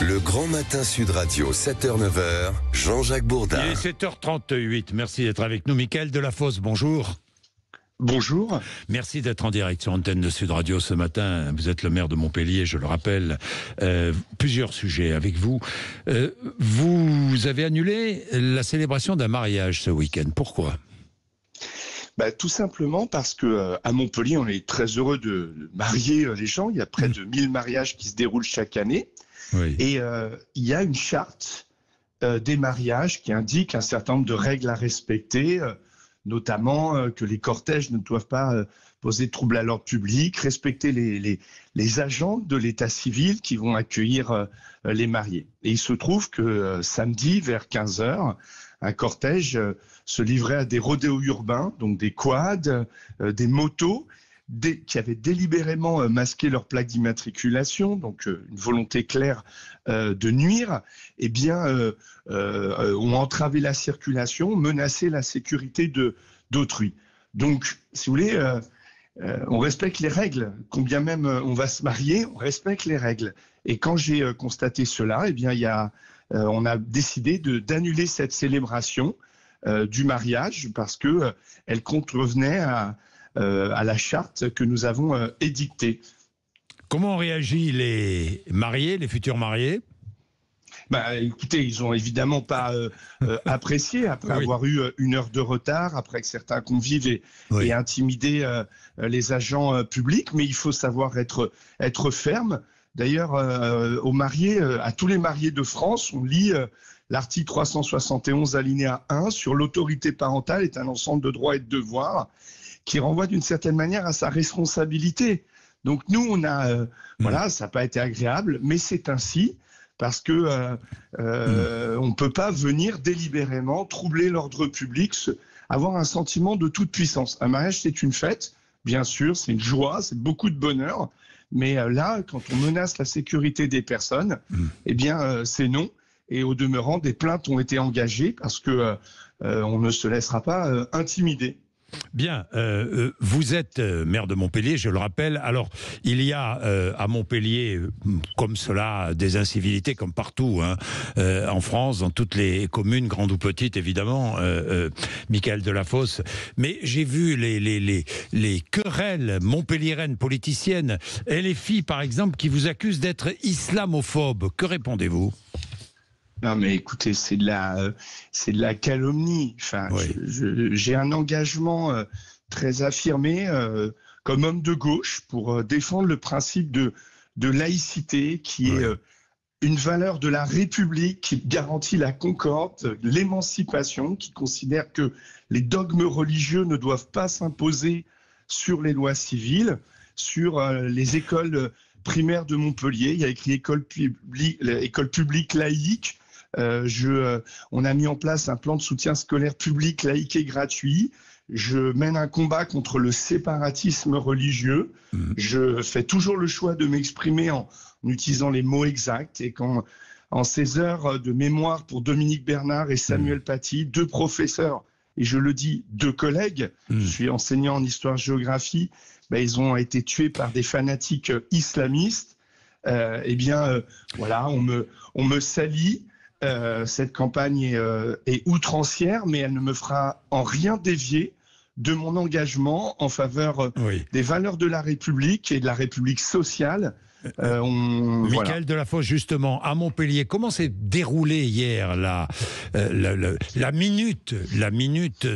Le Grand Matin Sud Radio, 7h-9h, Jean-Jacques Bourdin. Il est 7h38, merci d'être avec nous. Mickaël Delafosse, bonjour. Bonjour. Merci d'être en direct sur Antenne de Sud Radio ce matin. Vous êtes le maire de Montpellier, je le rappelle. Plusieurs sujets avec vous. Vous avez annulé la célébration d'un mariage ce week-end. Pourquoi ? Tout simplement parce que à Montpellier, on est très heureux de marier les gens. Il y a près de 1000 mariages qui se déroulent chaque année. Oui. Et il y a une charte des mariages qui indique un certain nombre de règles à respecter, notamment que les cortèges ne doivent pas poser de troubles à l'ordre public, respecter les agents de l'état civil qui vont accueillir les mariés. Et il se trouve que samedi, vers 15h, un cortège se livrait à des rodéos urbains, donc des quads, des motos, qui avaient délibérément masqué leur plaque d'immatriculation, donc une volonté claire de nuire, ont entravé la circulation, menacé la sécurité d'autrui. Donc, si vous voulez, on respecte les règles. Combien même on va se marier, on respecte les règles. Et quand j'ai constaté cela, on a décidé d'annuler cette célébration du mariage parce que elle contrevenait à la charte que nous avons édictée. Comment ont réagi les mariés, les futurs mariés ? Écoutez, ils ont évidemment pas apprécié après avoir eu une heure de retard, après que certains convives aient intimidé les agents publics, mais il faut savoir être ferme. D'ailleurs, aux mariés, à tous les mariés de France, on lit l'article 371 alinéa 1 sur l'autorité parentale est un ensemble de droits et de devoirs qui renvoie d'une certaine manière à sa responsabilité. Donc nous, on a, ça n'a pas été agréable, mais c'est ainsi parce que on peut pas venir délibérément troubler l'ordre public, avoir un sentiment de toute puissance. Un mariage, c'est une fête, bien sûr, c'est une joie, c'est beaucoup de bonheur, mais là, quand on menace la sécurité des personnes, c'est non. Et au demeurant, des plaintes ont été engagées parce que on ne se laissera pas intimider. Bien, vous êtes maire de Montpellier, je le rappelle. Alors, il y a à Montpellier, comme cela, des incivilités comme partout, en France, dans toutes les communes, grandes ou petites, évidemment, Mickaël Delafosse. Mais j'ai vu les querelles montpelliéraines politiciennes, et les filles, par exemple, qui vous accusent d'être islamophobes. Que répondez-vous ? Non, mais écoutez, c'est de la calomnie. Enfin, j'ai un engagement très affirmé comme homme de gauche pour défendre le principe de laïcité qui est une valeur de la République qui garantit la concorde, l'émancipation, qui considère que les dogmes religieux ne doivent pas s'imposer sur les lois civiles, sur les écoles primaires de Montpellier. Il y a écrit école publique laïque. On a mis en place un plan de soutien scolaire public, laïque et gratuit. Je mène un combat contre le séparatisme religieux. Je fais toujours le choix de m'exprimer en utilisant les mots exacts. Et en ces heures de mémoire pour Dominique Bernard et Samuel Paty, deux professeurs, et je le dis, deux collègues, je suis enseignant en histoire-géographie, ils ont été tués par des fanatiques islamistes. On me salit. Cette campagne est outrancière, mais elle ne me fera en rien dévier de mon engagement en faveur des valeurs de la République et de la République sociale. Mickaël Delafosse, justement, à Montpellier, comment s'est déroulée hier la minute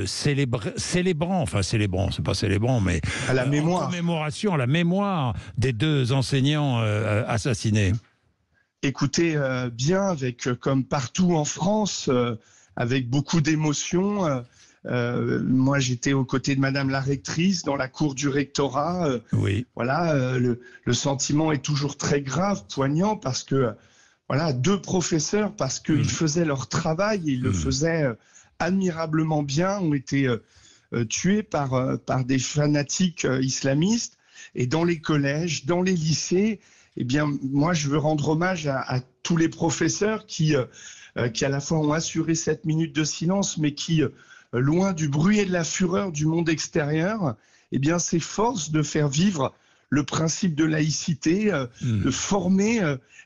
célébrant, c'est pas célébrant, mais à la mémoire. En commémoration, à la mémoire des deux enseignants assassinés? Écoutez, comme partout en France, avec beaucoup d'émotion. Moi, j'étais aux côtés de Madame la rectrice dans la cour du rectorat. Le sentiment est toujours très grave, poignant, parce que deux professeurs, parce qu'ils faisaient leur travail, ils le faisaient admirablement bien, ont été tués par des fanatiques islamistes. Et dans les collèges, dans les lycées, moi, je veux rendre hommage à tous les professeurs qui à la fois ont assuré cette minute de silence, mais qui, loin du bruit et de la fureur du monde extérieur, s'efforcent de faire vivre le principe de laïcité, de former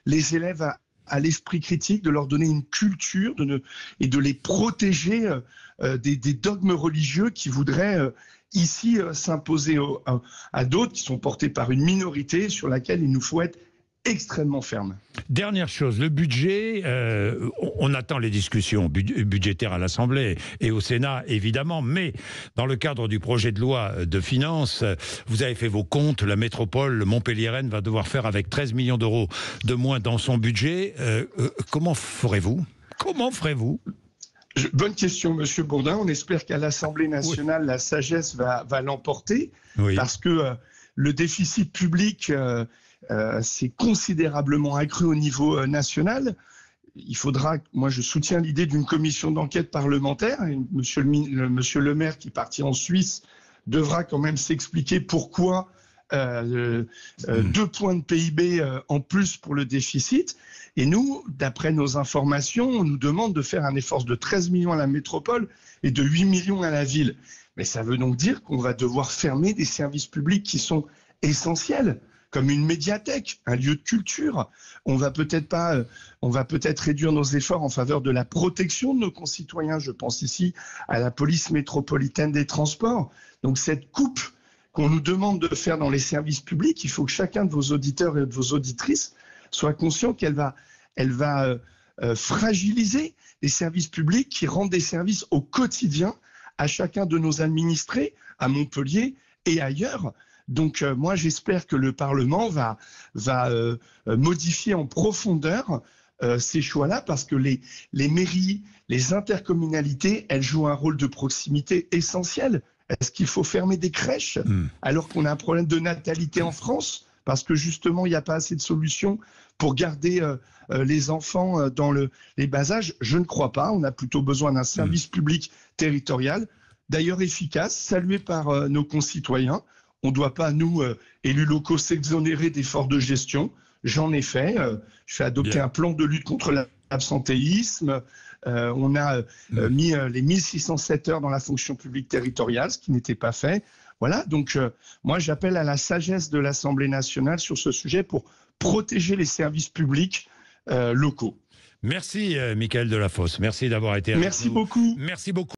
les élèves à l'esprit critique, de leur donner une culture et de les protéger des dogmes religieux qui voudraient ici s'imposer à d'autres qui sont portés par une minorité sur laquelle il nous faut être extrêmement ferme. Dernière chose, le budget, on attend les discussions budgétaires à l'Assemblée et au Sénat, évidemment, mais dans le cadre du projet de loi de finances, vous avez fait vos comptes, la métropole montpelliéraine va devoir faire avec 13 millions d'euros de moins dans son budget. Comment ferez-vous ? Bonne question, Monsieur Bourdin. On espère qu'à l'Assemblée nationale, la sagesse va l'emporter, parce que le déficit public s'est considérablement accru au niveau national. Il faudra, moi je soutiens l'idée d'une commission d'enquête parlementaire. Et monsieur le maire qui est parti en Suisse devra quand même s'expliquer pourquoi 2 points de PIB en plus pour le déficit. Et nous, d'après nos informations, on nous demande de faire un effort de 13 millions à la métropole et de 8 millions à la ville. Mais ça veut donc dire qu'on va devoir fermer des services publics qui sont essentiels, comme une médiathèque, un lieu de culture. On va peut-être réduire nos efforts en faveur de la protection de nos concitoyens. Je pense ici à la police métropolitaine des transports. Donc cette coupe qu'on nous demande de faire dans les services publics, il faut que chacun de vos auditeurs et de vos auditrices soit conscient qu'elle va fragiliser les services publics qui rendent des services au quotidien à chacun de nos administrés, à Montpellier et ailleurs. Donc moi j'espère que le Parlement va modifier en profondeur ces choix-là, parce que les mairies, les intercommunalités, elles jouent un rôle de proximité essentiel. Est-ce qu'il faut fermer des crèches alors qu'on a un problème de natalité en France, parce que justement il n'y a pas assez de solutions pour garder les enfants dans les bas âges? Je ne crois pas. On a plutôt besoin d'un service public territorial, d'ailleurs efficace, salué par nos concitoyens. On ne doit pas, nous, élus locaux, s'exonérer d'efforts de gestion. J'en ai fait. Je fais adopter un plan de lutte contre l'absentéisme. On a mis les 1607 heures dans la fonction publique territoriale, ce qui n'était pas fait. Voilà, donc moi j'appelle à la sagesse de l'Assemblée nationale sur ce sujet pour protéger les services publics locaux. Merci Mickaël Delafosse, merci d'avoir été avec nous. Merci beaucoup. Merci beaucoup.